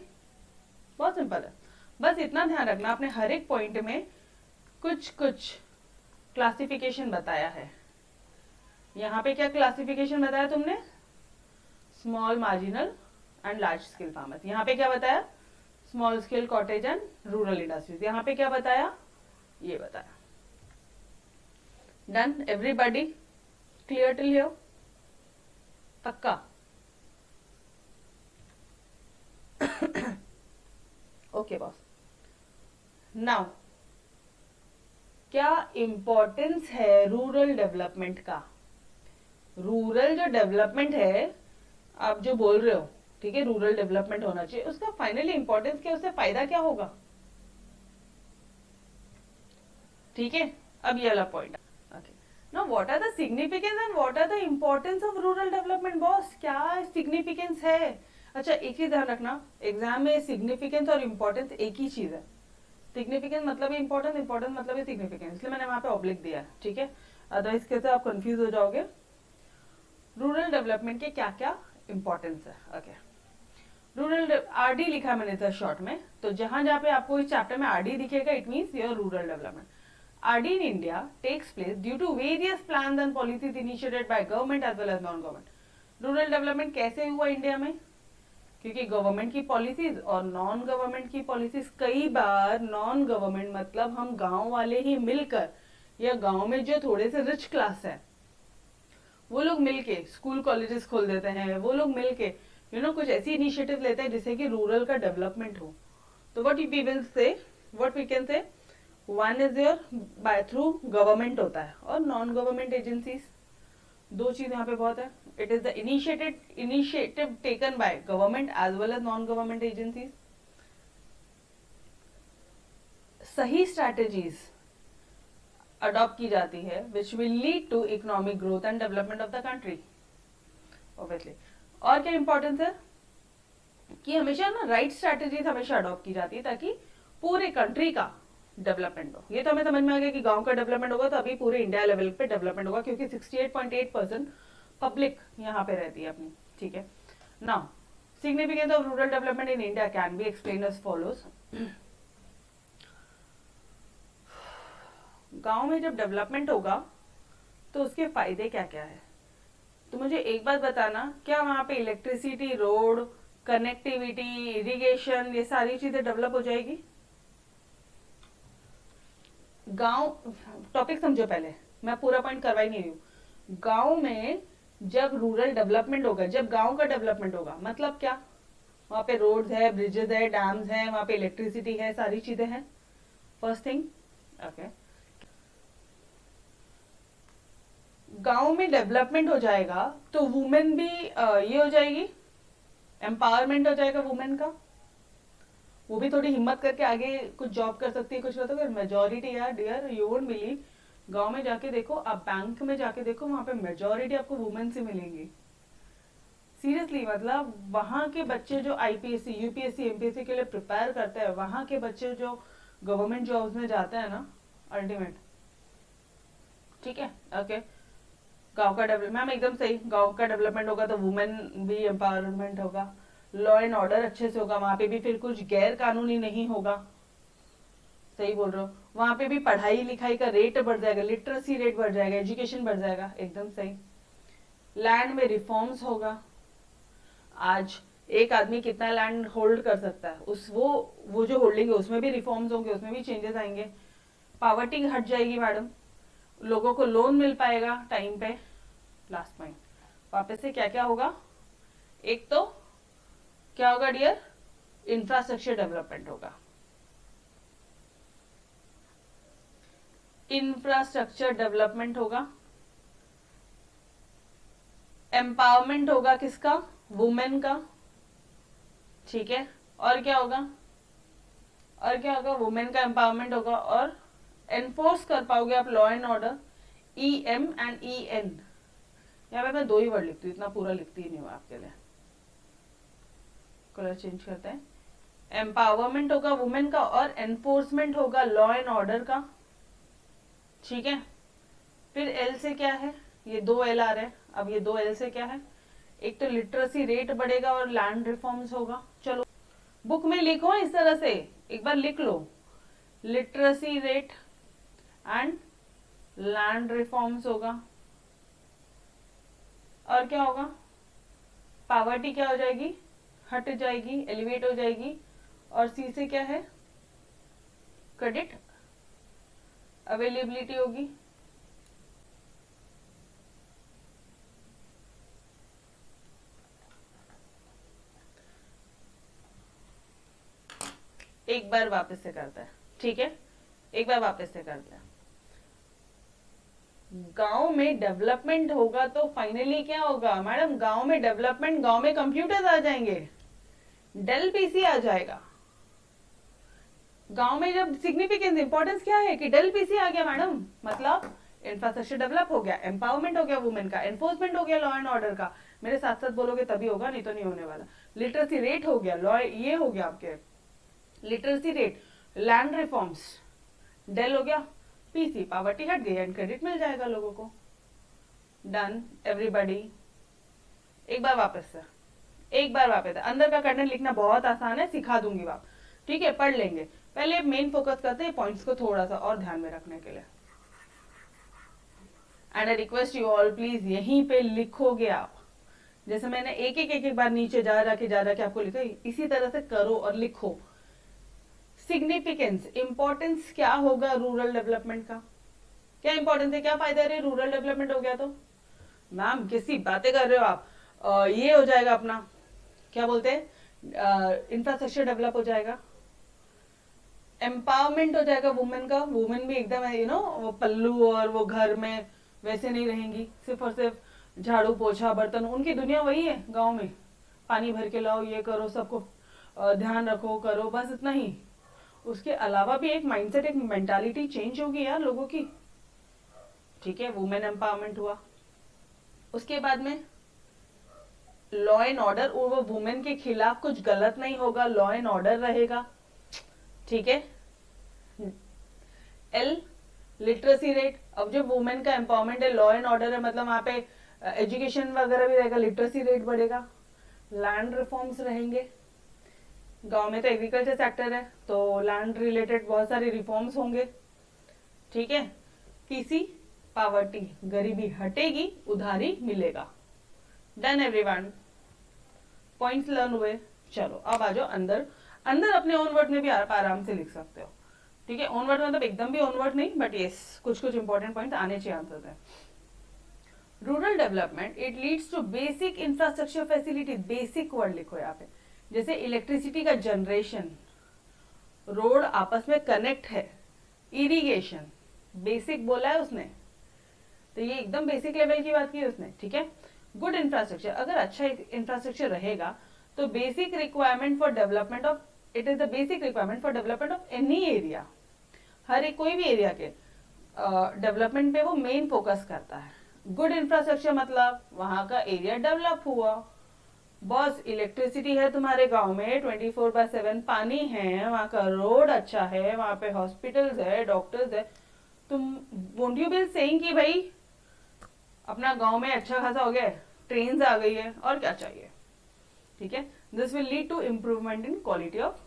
बहुत सिंपल है। बस इतना ध्यान रखना, आपने हर एक पॉइंट में कुछ कुछ क्लासिफिकेशन बताया है। यहाँ पे क्या क्लासिफिकेशन बताया तुमने? Small, marginal and large scale farmers. यहाँ पे क्या बताया? Small scale, cottage and rural industries. यहाँ पे क्या बताया? ये बताया। Done everybody, clear till here? पक्का? Okay boss. नाउ क्या इंपॉर्टेंस है रूरल डेवलपमेंट का? रूरल जो डेवलपमेंट है, आप जो बोल रहे हो, ठीक है, रूरल डेवलपमेंट होना चाहिए, उसका फाइनली इंपॉर्टेंस क्या, उससे फायदा क्या होगा? ठीक है, अब ये वाला point. Now, what are the significance and what are the importance of rural development, boss? क्या सिग्निफिकेंस है? अच्छा, एक ही ध्यान रखना, एग्जाम में सिग्निफिकेंस और इम्पोर्टेंस एक ही चीज है, सिग्निफिकेंस मतलब है इंपॉर्टेंस, इंपॉर्टेंस मतलब है सिग्निफिकेंस, इसलिए मैंने वहां पे ऑब्लिक दिया है, ठीक है, अदरवाइज कैसे आप कंफ्यूज हो जाओगे। रूरल डेवलपमेंट के क्या क्या इंपॉर्टेंस है, ओके। रूरल आरडी लिखा है मैंने सर शॉर्ट में, तो जहां जहां पे आपको इस चैप्टर में आरडी दिखेगा it means your rural development. RD in India takes place due to various plans and policies initiated by government as well as non government. Rural development कैसे हुआ इंडिया में, क्योंकि गवर्नमेंट की पॉलिसीज और non government की policies, कई बार non government मतलब हम गांव वाले ही मिलकर, या गांव में जो थोड़े से रिच क्लास है वो लोग मिलके स्कूल कॉलेजेस खोल देते हैं, वो लोग मिलके कुछ ऐसी इनिशिएटिव लेते हैं जिससे कि रूरल का डेवलपमेंट हो। तो what we will say, what we can say, one is your by through government होता है और नॉन गवर्नमेंट एजेंसीज, दो चीज यहाँ पे बहुत है। It is the initiative taken by government as well as non government agencies. सही स्ट्रैटेजीज अडॉप्ट की जाती है which will lead to economic growth and development of the country, obviously. और क्या इंपॉर्टेंस है कि हमेशा ना राइट स्ट्रैटेजीज हमेशा अडॉप्ट की जाती है ताकि पूरे कंट्री का डेवलपमेंट हो। ये तो हमें समझ में आ गया कि गांव का डेवलपमेंट होगा तो अभी पूरे इंडिया लेवल पे डेवलपमेंट होगा, क्योंकि 68.8% पब्लिक यहाँ पे रहती है अपनी, ठीक है। Now significance of rural development in India can be explain as follows. गांव में जब डेवलपमेंट होगा तो उसके फायदे क्या क्या है, तो मुझे एक बात बताना, क्या वहां पे इलेक्ट्रिसिटी, रोड, कनेक्टिविटी, इरिगेशन, ये सारी चीजें डेवलप हो जाएगी। गांव टॉपिक समझो पहले, मैं पूरा पॉइंट करवा ही नहीं रही हूँ। गांव में जब रूरल डेवलपमेंट होगा, जब गांव का डेवलपमेंट होगा, मतलब क्या, वहां पे रोड्स है, ब्रिजेस है, डैम्स है, वहां पे इलेक्ट्रिसिटी है, सारी चीजें हैं, फर्स्ट थिंग, ओके। गांव में डेवलपमेंट हो जाएगा तो वुमेन भी ये हो जाएगी, एम्पावरमेंट हो जाएगा वुमेन का, वो भी थोड़ी हिम्मत करके आगे कुछ जॉब कर सकती है, कुछ होता है। मेजोरिटी यार डियर, यू वोंट बिलीव, गांव में जाके देखो, आप बैंक में जाके देखो, वहां पे मेजोरिटी आपको वुमेन से मिलेंगी, सीरियसली। मतलब वहां के बच्चे जो आईपीएससी, यूपीएससी, एमपीएससी के लिए प्रिपेयर करते हैं, वहां के बच्चे जो गवर्नमेंट जॉब्स में जाते हैं ना, अल्टीमेट, ठीक है, ओके। गांव का डेवलप, मैम एकदम सही, गांव का डेवलपमेंट होगा तो वुमेन भी एम्पावरमेंट होगा, लॉ एंड ऑर्डर अच्छे से होगा, वहां पे भी फिर कुछ गैर कानूनी नहीं होगा, सही बोल रहे हो। वहां पे भी पढ़ाई लिखाई का रेट बढ़ जाएगा, लिटरेसी रेट बढ़ जाएगा, एजुकेशन बढ़ जाएगा, एकदम सही। लैंड में रिफॉर्म्स होगा, आज एक आदमी कितना लैंड होल्ड कर सकता है, उस वो जो होल्डिंग है उसमें भी रिफॉर्म्स होंगे, उसमें भी चेंजेस आएंगे। पावर्टी हट जाएगी मैडम, लोगों को लोन मिल पाएगा टाइम पे। लास्ट पॉइंट वापस से क्या क्या होगा, एक तो क्या होगा डियर, इंफ्रास्ट्रक्चर डेवलपमेंट होगा, इंफ्रास्ट्रक्चर डेवलपमेंट होगा, एम्पावरमेंट होगा किसका, वुमेन का, ठीक है। और क्या होगा, और क्या होगा, वुमेन का एम्पावरमेंट होगा, और एनफोर्स कर पाओगे आप law and order, E M and E N, यहाँ पे मैं दो ही वर्ड लिखती हूँ, इतना पूरा लिखती ही नहीं हूँ आपके लिए, कलर चेंज करते हैं। एम्पावरमेंट होगा वुमेन का और एनफोर्समेंट होगा लॉ एंड ऑर्डर का, ठीक है। फिर एल से क्या है, ये दो एल आ रहे हैं, अब ये दो एल से क्या है, एक तो लिटरेसी रेट बढ़ेगा और लैंड रिफॉर्म्स होगा। चलो बुक में लिखो इस तरह से, एक बार लिख लो, literacy rate and land reforms होगा। और क्या होगा, पावर्टी क्या हो जाएगी, हट जाएगी, एलिवेट हो जाएगी। और सी से क्या है, क्रेडिट अवेलेबिलिटी होगी। एक बार वापस से करता है, ठीक है, एक बार वापस से करता है। गांव में डेवलपमेंट होगा तो फाइनली क्या होगा मैडम, गांव में डेवलपमेंट, गांव में कंप्यूटर्स आ जाएंगे, डेल पीसी आ जाएगा। गांव में जब सिग्निफिकेंस, इंपॉर्टेंस क्या है कि डेल पीसी आ गया मैडम, मतलब इंफ्रास्ट्रक्चर डेवलप हो गया, एम्पावरमेंट हो गया वुमेन का, एनफोर्समेंट हो गया लॉ एंड ऑर्डर का, मेरे साथ साथ बोलोगे तभी होगा, नहीं तो नहीं होने वाला। लिटरेसी रेट हो गया, लॉ ये हो गया आपके literacy rate, land reforms deal हो गया, पीसी पावर्टी हट गई एंड क्रेडिट मिल जाएगा लोगों को। Done everybody. एक बार वापस से अंदर का कंटेंट लिखना बहुत आसान है, सिखा दूंगी आप, ठीक है, पढ़ लेंगे। पहले मेन फोकस करते हैं पॉइंट्स को थोड़ा सा और ध्यान में रखने के लिए। And I request you all please यहीं पे लिखोगे आप, जैसे मैंने एक बार नीचे जा के आपको लिखा, इसी तरह से करो और लिखो। सिग्निफिकेंस, इंपॉर्टेंस क्या होगा रूरल डेवलपमेंट का, क्या इंपॉर्टेंस है, क्या फायदा है रूरल डेवलपमेंट हो गया तो? मैम किसी बातें कर रहे हो आप, ये हो जाएगा अपना, क्या बोलते हैं, इंफ्रास्ट्रक्चर डेवलप हो जाएगा, एम्पावरमेंट हो जाएगा वुमेन का, वुमेन भी एकदम वो पल्लू और वो घर में वैसे नहीं रहेंगी, सिर्फ और सिर्फ झाड़ू पोछा बर्तन, उनकी दुनिया वही है गांव में, पानी भर के लाओ, ये करो, सबको ध्यान रखो, करो, बस इतना ही। उसके अलावा भी एक माइंडसेट, एक मेंटालिटी चेंज होगी यार लोगों की, ठीक है, वुमेन एम्पावरमेंट हुआ। उसके बाद में लॉ एंड ऑर्डर, वो वुमेन के खिलाफ कुछ गलत नहीं होगा, लॉ एंड ऑर्डर रहेगा, ठीक है। एल लिटरेसी रेट, अब जो वुमेन का एम्पावरमेंट है, लॉ एंड ऑर्डर है, मतलब वहां पे एजुकेशन वगैरह भी रहेगा, लिटरेसी रेट बढ़ेगा। लैंड रिफॉर्म्स रहेंगे, गांव में तो एग्रीकल्चर सेक्टर है तो लैंड रिलेटेड बहुत सारे रिफॉर्म्स होंगे, ठीक है। पीसी पावर्टी, गरीबी हटेगी, उधारी मिलेगा। डन एवरीवन, पॉइंट्स लर्न हुए। चलो अब आ जाओ अंदर, अंदर अपने ओन वर्ड में भी आप आराम से लिख सकते हो, ठीक है। ओन वर्ड मतलब एकदम भी ओन वर्ड नहीं, बट यस कुछ कुछ इंपॉर्टेंट पॉइंट आने चाहिए आंसर में। Rural development it leads to basic infrastructure facilities, basic word लिखो यहाँ पे, जैसे इलेक्ट्रिसिटी का जनरेशन, रोड आपस में कनेक्ट है, इरिगेशन, बेसिक बोला है उसने, तो ये एकदम बेसिक लेवल की बात की है उसने, ठीक है। गुड इंफ्रास्ट्रक्चर, अगर अच्छा इंफ्रास्ट्रक्चर रहेगा तो basic requirement for development of, it is the basic requirement for development of any area, हर एक कोई भी एरिया के डेवलपमेंट पे वो मेन फोकस करता है। गुड इंफ्रास्ट्रक्चर मतलब वहां का एरिया डेवलप हुआ, बस इलेक्ट्रिसिटी है तुम्हारे गांव में 24/7, पानी है, वहां का रोड अच्छा है, वहां पे हॉस्पिटल्स है, डॉक्टर्स है, तुम वोंट यू बी सेइंग कि भाई अपना गांव में अच्छा खासा हो गया, ट्रेन आ गई है, और क्या चाहिए, ठीक है। This will lead to improvement in quality of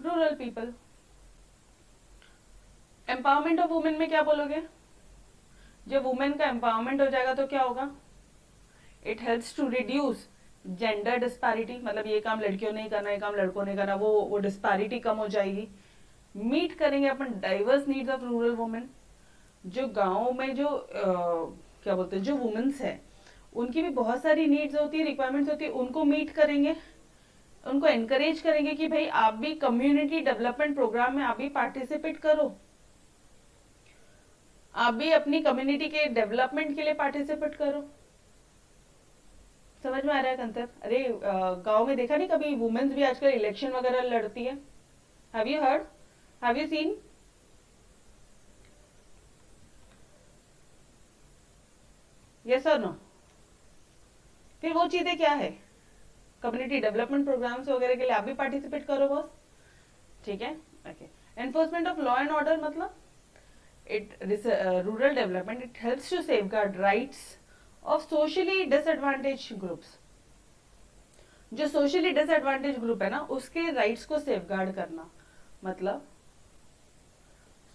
rural people. Empowerment of women में क्या बोलोगे? जब वुमेन का एम्पावरमेंट हो जाएगा तो क्या होगा? It helps to reduce gender disparity, मतलब ये काम लड़कियों ने करना, ये काम लड़कों ने करना, वो डिस्पैरिटी कम हो जाएगी। मीट करेंगे अपन diverse needs of rural women, जो गाँव में जो क्या बोलते हैं, जो वुमेन्स है उनकी भी बहुत सारी नीड्स होती है, रिक्वायरमेंट्स होती है, उनको मीट करेंगे, उनको एनकरेज करेंगे कि भाई आप भी कम्युनिटी डेवलपमेंट प्रोग्राम में आप भी पार्टिसिपेट करो, आप भी अपनी कम्युनिटी के डेवलपमेंट के लिए पार्टिसिपेट करो। समझ में आ रहा है कंसेप्ट? अरे गांव में देखा नहीं कभी वुमेन्स भी आजकल इलेक्शन वगैरह लड़ती है, have you heard, have you seen? Yes और नो? फिर वो चीजें क्या है, कम्युनिटी डेवलपमेंट प्रोग्राम्स वगैरह के लिए आप भी पार्टिसिपेट करो बस, ठीक है। Okay, enforcement of law and order मतलब rural development it helps to safeguard rights of socially disadvantage groups, जो सोशली डिसएडवांटेज ग्रुप है ना उसके राइट्स को सेफगार्ड करना, मतलब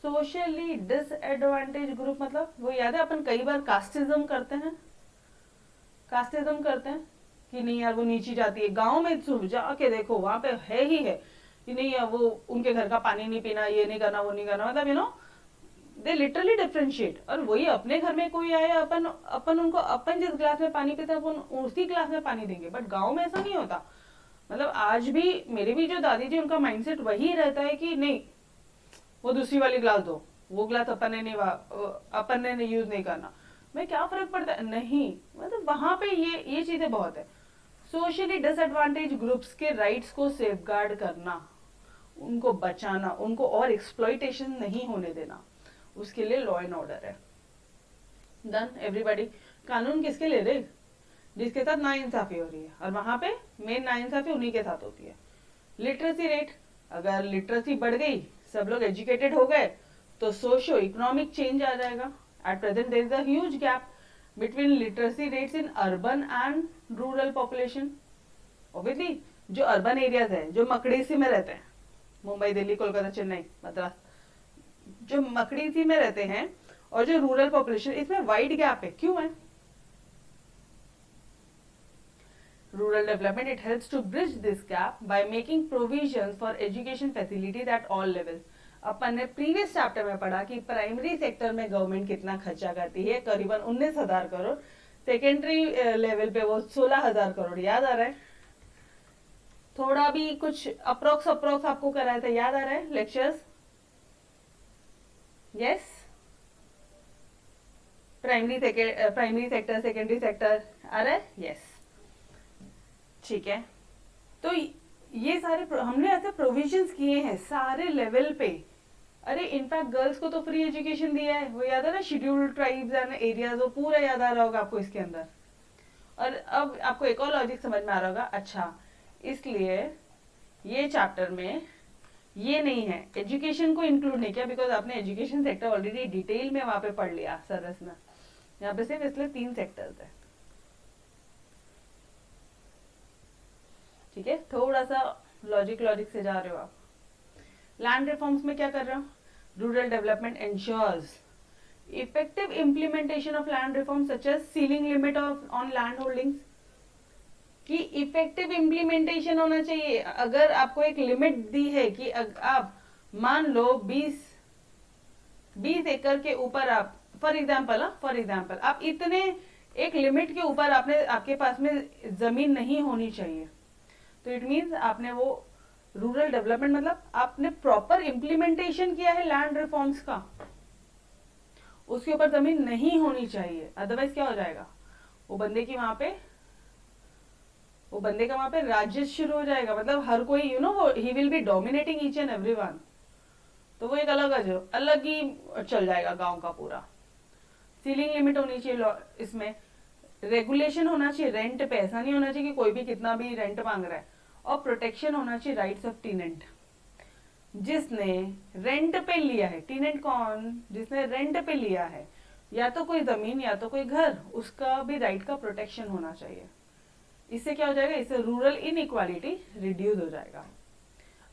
सोशली डिसएडवांटेज ग्रुप मतलब वो याद है अपन कई बार कास्टिज्म करते हैं, कास्टिज्म करते हैं कि नहीं यार वो नीची जाती है, गांव में जाके देखो वहां पे है ही है कि नहीं यार वो उनके घर का पानी नहीं पीना, ये नहीं करना, वो नहीं करना, मतलब you know they literally differentiate. और वही अपने घर में कोई आए, अपन अपन उनको अपन जिस ग्लास में पानी पीते हैं अपन उसी ग्लास में पानी देंगे, बट गाँव में ऐसा नहीं होता। मतलब आज भी मेरी भी जो दादी जी उनका माइंडसेट वही रहता है कि नहीं वो दूसरी वाली ग्लास दो, वो ग्लास अपन ने यूज नहीं करना, मैं क्या फर्क पड़ता है, नहीं, मतलब वहां पे ये चीजें बहुत है। सोशली डिसएडवांटेज ग्रुप्स के राइट्स को सेफगार्ड करना, उनको बचाना, उनको और एक्सप्लॉइटेशन नहीं होने देना, उसके लिए लॉ एंड ऑर्डर है। Done everybody. कानून किसके लिए रे? जिसके साथ नाइंसाफी हो रही है, और वहां पे मेन नाइंसाफी उन्हीं के साथ होती है। लिटरेसी रेट, अगर लिटरेसी बढ़ गई, सब लोग एजुकेटेड हो गए तो सोशो इकोनॉमिक चेंज आ जाएगा. At present there is a huge gap between literacy rates in urban and rural population. Obviously जो अर्बन एरियाज है, जो मकड़ीसी में रहते हैं, मुंबई, दिल्ली, कोलकाता, चेन्नई, मद्रास, जो मकड़ीसी में रहते हैं, और जो रूरल पॉपुलेशन, इसमें वाइड गैप है. क्यों है? Rural development, it helps to bridge this gap by making provisions for education facilities at all levels. अपन ने प्रीवियस चैप्टर में पढ़ा कि प्राइमरी सेक्टर में गवर्नमेंट कितना खर्चा करती है, करीबन 19,000 करोड़. सेकेंडरी लेवल पे वो 16,000 करोड़. याद आ रहा है? थोड़ा भी कुछ अप्रोक्स आपको कराया था, याद आ रहा है lectures? Yes. Primary sector, secondary sector आ रहा है? यस. ठीक है. तो ये सारे हमने ऐसे प्रोविजंस किए हैं सारे लेवल पे. अरे इनफैक्ट गर्ल्स को तो फ्री एजुकेशन दिया है, वो याद है ना? शेड्यूल्ड ट्राइब्स एंड एरियाज, वो पूरा याद आ रहा होगा आपको इसके अंदर. और अब आपको एक और लॉजिक समझ में आ रहा होगा. अच्छा, इसलिए ये चैप्टर में ये नहीं है, एजुकेशन को इंक्लूड नहीं किया, बिकॉज आपने एजुकेशन सेक्टर ऑलरेडी डिटेल में वहां पे पढ़ लिया सरस में. यहाँ पे सिर्फ इसलिए 3 सेक्टर्स है. ठीक है, थोड़ा सा लॉजिक से जा रहे हो आप. लैंड रिफॉर्म्स में क्या कर रहे हो? Rural development ensures effective implementation of land reform such as ceiling limit on land holdings. कि इफेक्टिव इम्प्लीमेंटेशन होना चाहिए. अगर आपको एक लिमिट दी है कि आप मान लो 20 एकड़ के ऊपर आप, फॉर एग्जाम्पल आप इतने एक लिमिट के ऊपर आपके पास में जमीन नहीं होनी चाहिए. तो इट मीन्स आपने वो रूरल डेवलपमेंट, मतलब आपने प्रॉपर इम्प्लीमेंटेशन किया है लैंड रिफॉर्म्स का. उसके ऊपर जमीन नहीं होनी चाहिए, अदरवाइज क्या हो जाएगा? वो बंदे का वहां पे राज्य शुरू हो जाएगा. मतलब हर कोई he will be dominating each and everyone. तो वो एक अलग ही चल जाएगा गांव का पूरा. सीलिंग लिमिट होनी चाहिए इसमें. रेगुलेशन होना चाहिए रेंट पे. ऐसा नहीं होना चाहिए कि कोई भी कितना भी रेंट मांग रहा है. और प्रोटेक्शन होना चाहिए राइट्स ऑफ टीनेंट. जिसने रेंट पे लिया है, टीनेंट कौन? जिसने रेंट पे लिया है, या तो कोई जमीन या तो कोई घर, उसका भी राइट का प्रोटेक्शन होना चाहिए. इससे क्या हो जाएगा? इससे रूरल इनइक्वालिटी रिड्यूस हो जाएगा.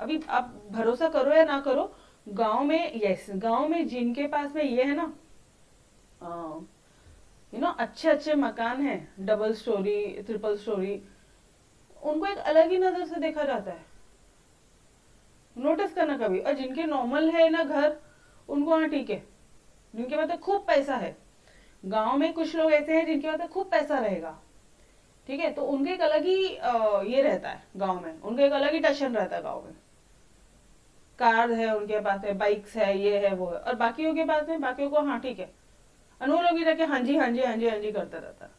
अभी आप भरोसा करो या ना करो, गांव में जिनके पास में ये है ना, अच्छे मकान हैं, डबल स्टोरी, ट्रिपल स्टोरी, उनको एक अलग ही नजर से देखा जाता है. नोटिस करना कभी. और जिनके नॉर्मल है ना घर, उनको हाँ ठीक है. जिनके पास खूब पैसा है, गांव में कुछ लोग ऐसे हैं जिनके पास खूब पैसा रहेगा, ठीक है, तो उनके एक अलग ही ये रहता है गांव में. उनका एक अलग ही टशन रहता है गांव में. कार है उनके पास है, बाइक्स है, ये है वो है. और बाकियों के पास में, बाकियों को हाँ ठीक है, वो लोग ही हाँ जी करता रहता है.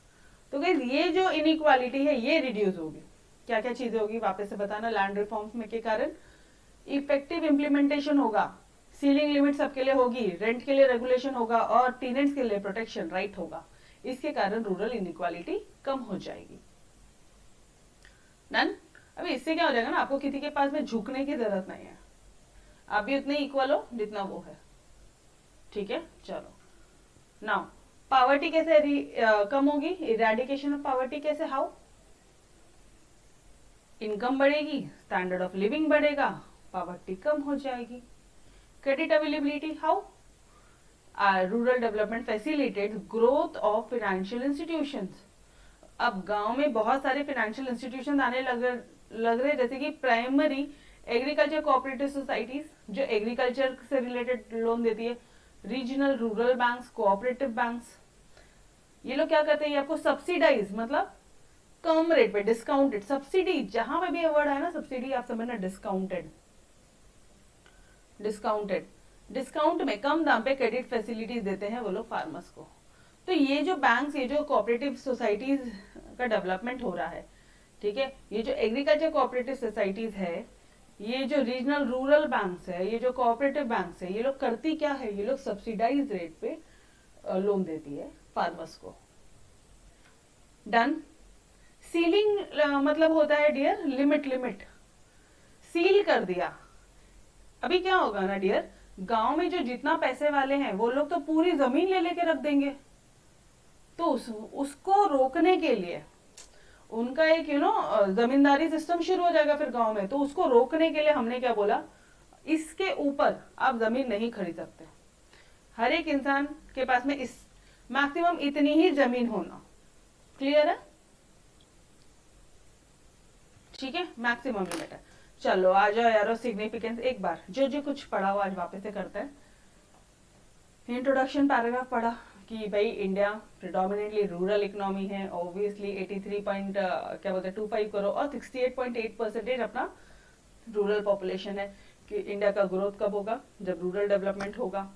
तो गाइस ये जो इनइक्वालिटी है ये रिड्यूस होगी. क्या क्या चीजें होगी वापस से बताना. लैंड रिफॉर्म्स में के कारण इफेक्टिव इम्प्लीमेंटेशन होगा, सीलिंग लिमिट सबके लिए होगी, रेंट के लिए रेगुलेशन होगा, और टीनेंट्स के लिए प्रोटेक्शन राइट होगा. इसके कारण रूरल इनइक्वालिटी कम हो जाएगी. डन. अभी इससे क्या हो जाएगा ना, आपको किसी के पास में झुकने की जरूरत नहीं है. आप भी उतने इक्वल हो जितना वो है. ठीक है, चलो. नाउ पावर्टी कैसे कम होगी? इरेडिकेशन ऑफ पावर्टी कैसे? हाउ? इनकम बढ़ेगी, स्टैंडर्ड ऑफ लिविंग बढ़ेगा, पावर्टी कम हो जाएगी. Credit availability, how? Rural development facilitate growth of financial institutions. अब गांव में बहुत सारे फाइनेंशियल इंस्टीट्यूशन आने लग रहे, जैसे कि प्राइमरी एग्रीकल्चर कोऑपरेटिव सोसाइटीज जो एग्रीकल्चर से रिलेटेड लोन देती है, regional rural banks, cooperative banks. ये लोग क्या करते हैं? आपको सब्सिडाइज, मतलब कम रेट पे, डिस्काउंटेड. सब्सिडी जहां पे भी वर्ड है ना सब्सिडी, आप समझना डिस्काउंटेड. डिस्काउंट में कम दाम पे क्रेडिट फैसिलिटीज देते हैं वो लोग फार्मर्स को. तो ये जो बैंक्स, ये जो कोऑपरेटिव सोसाइटीज का डेवलपमेंट हो रहा है, ठीक है, ये जो एग्रीकल्चर कोऑपरेटिव सोसाइटीज है, ये जो रीजनल रूरल बैंक्स है, ये जो कोऑपरेटिव बैंक्स है, ये लोग करती क्या है? ये लोग सब्सिडाइज रेट पे लोन देती है फार्मर्स को. डन. सीलिंग मतलब होता है डियर लिमिट. सील कर दिया. अभी क्या होगा ना डियर, गांव में जो जितना पैसे वाले हैं वो लोग तो पूरी जमीन ले लेके रख देंगे, तो उसको रोकने के लिए उनका एक जमींदारी सिस्टम शुरू हो जाएगा फिर गांव में, तो उसको रोकने के लिए हमने क्या बोला, इसके ऊपर आप जमीन नहीं खरीद सकते, हर एक इंसान के पास में इस मैक्सिमम इतनी ही जमीन होना, क्लियर है, ठीक है, मैक्सिमम लिमिट है। चलो आ जाओ यारो, सिग्निफिकेंस एक बार जो जो कुछ पढ़ा हो आज वापस से करते हैं। इंट्रोडक्शन पैराग्राफ पढ़ा कि भाई इंडिया प्रिडोमिनेटली रूरल इकोनॉमी है, ऑब्वियसली 83 पॉइंट क्या बोलते हैं 25 करोड़ और 68.8% अपना रूरल पॉपुलेशन है, कि इंडिया का ग्रोथ कब होगा, जब रूरल डेवलपमेंट होगा।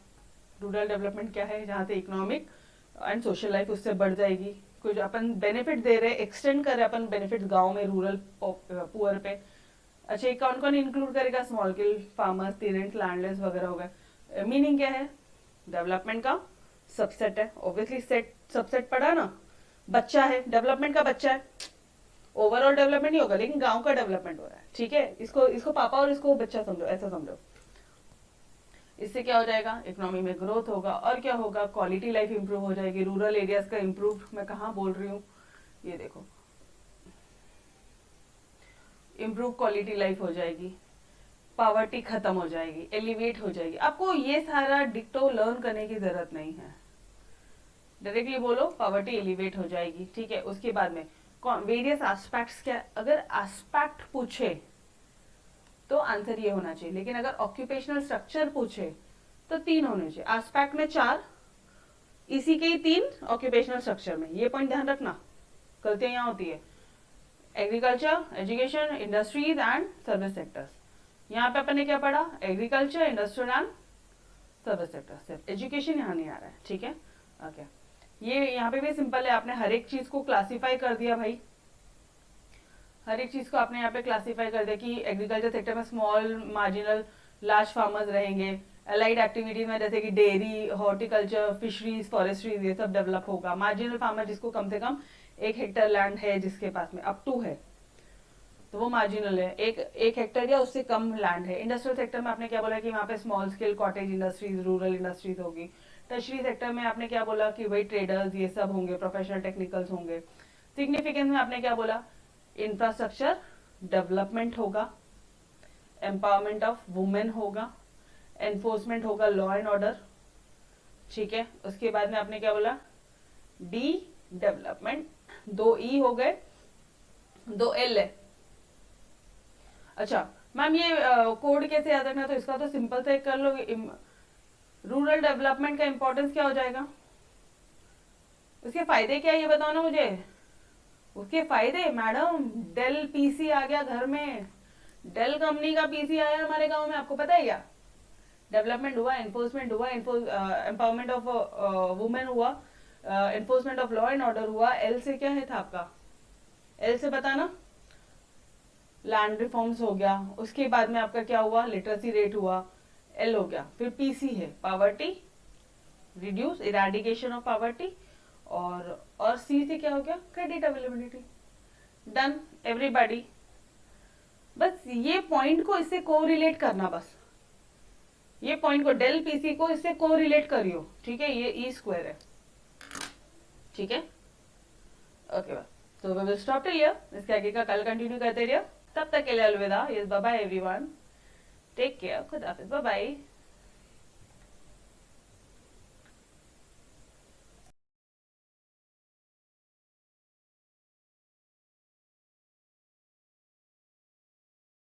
रूरल डेवलपमेंट क्या है, जहाँ से इकोनॉमिक एंड सोशल लाइफ उससे बढ़ जाएगी, कुछ अपन बेनिफिट दे रहे, एक्सटेंड कर रहे अपन बेनिफिट गांव में रूरल पुअर पे। अच्छा, ये कौन कौन इंक्लूड करेगा, small scale farmers, tenants, landless वगैरह हो गए। मीनिंग क्या है, डेवलपमेंट का सबसेट है, ऑब्वियसली सेट सबसेट पढ़ा ना, बच्चा है, डेवलपमेंट का बच्चा है, ओवरऑल डेवलपमेंट नहीं होगा लेकिन गांव का डेवलपमेंट हो रहा है, ठीक है, इसको इसको पापा और इसको बच्चा समझो, ऐसा समझो। इससे क्या हो जाएगा, इकोनॉमी में ग्रोथ होगा, और क्या होगा, क्वालिटी लाइफ इंप्रूव हो जाएगी, रूरल एरियाज का इंप्रूव, मैं कहाँ बोल रही हूँ, ये देखो, इंप्रूव क्वालिटी लाइफ हो जाएगी, पावर्टी खत्म हो जाएगी, एलिवेट हो जाएगी। आपको ये सारा डिक्टो लर्न करने की जरूरत नहीं है, डायरेक्टली बोलो पावर्टी एलिवेट हो जाएगी, ठीक है। उसके बाद में वेरियस एस्पेक्ट्स, क्या अगर एस्पेक्ट पूछे तो आंसर ये होना चाहिए, लेकिन अगर ऑक्यूपेशनल स्ट्रक्चर पूछे तो 3 होने चाहिए, एस्पेक्ट में 4, इसी के ही 3 ऑक्यूपेशनल स्ट्रक्चर में, ये पॉइंट ध्यान रखना, गलतियां यहाँ होती है। Agriculture, education, industries and service sectors, यहाँ पे अपन ने क्या पढ़ा, agriculture, industrial and service sector, सिर्फ एजुकेशन यहाँ नहीं आ रहा है, ठीक है, ओके। ये यहाँ पे भी सिंपल है, आपने हर एक चीज को क्लासिफाई कर दिया भाई, हर एक चीज को आपने यहाँ पे क्लासिफाई कर दिया कि एग्रीकल्चर सेक्टर में स्मॉल, मार्जिनल, लार्ज फार्मर्स रहेंगे, अलाइड एक्टिविटीज में जैसे कि डेयरी, हॉर्टिकल्चर, फिशरीज, फॉरेस्ट्रीज, ये सब डेवलप होगा। मार्जिनल फार्मर जिसको कम से कम 1 हेक्टेयर लैंड है, जिसके पास में अप टू है, तो वो मार्जिनल है, एक हेक्टेयर या उससे कम लैंड है। इंडस्ट्रियल सेक्टर में आपने क्या बोला कि वहाँ पे small scale cottage industries, rural industries होगी। टर्शरी सेक्टर में आपने क्या बोला कि वही ट्रेडर्स ये सब होंगे, प्रोफेशनल टेक्निकल्स होंगे। सिग्निफिकेंस में आपने क्या बोला, इंफ्रास्ट्रक्चर डेवलपमेंट होगा, एम्पावरमेंट ऑफ वुमेन होगा, एनफोर्समेंट होगा, लॉ एंड ऑर्डर, ठीक है। उसके बाद में आपने क्या बोला, डी डेवलपमेंट, 2 ई हो गए, 2 एल है। अच्छा मैम ये कोड कैसे याद रखना, तो इसका तो सिंपल से कर लो, रूरल डेवलपमेंट का इंपॉर्टेंस क्या हो जाएगा, उसके फायदे क्या है ये बताओ ना मुझे। उसके फायदे मैडम, डेल पीसी आ गया घर में, डेल कंपनी का पीसी आया हमारे गांव में, आपको पता है क्या, डेवलपमेंट हुआ, एनफोर्समेंट हुआ, एम्पावरमेंट ऑफ वुमेन हुआ, enforcement of law and order हुआ। एल से क्या है था आपका, एल से बताना, लैंड रिफॉर्म्स हो गया। उसके बाद में आपका क्या हुआ, लिटरेसी रेट हुआ, एल हो गया। फिर पीसी है, poverty reduce, eradication of poverty, और सी से क्या हो गया, क्रेडिट अवेलेबिलिटी। डन एवरीबॉडी, बस ये पॉइंट को इससे को रिलेट करना, बस ये पॉइंट को, डेल पीसी को इससे को रिलेट करियो, ठीक है, ये ई स्क्वायर है, ठीक है, ओके बस। तो we will stop till here, इसके आगे का कल कंटिन्यू करते रहिए, तब तक के लिए अलविदा, yes bye bye everyone, take care, खुदा हाफिज, बाय बाय।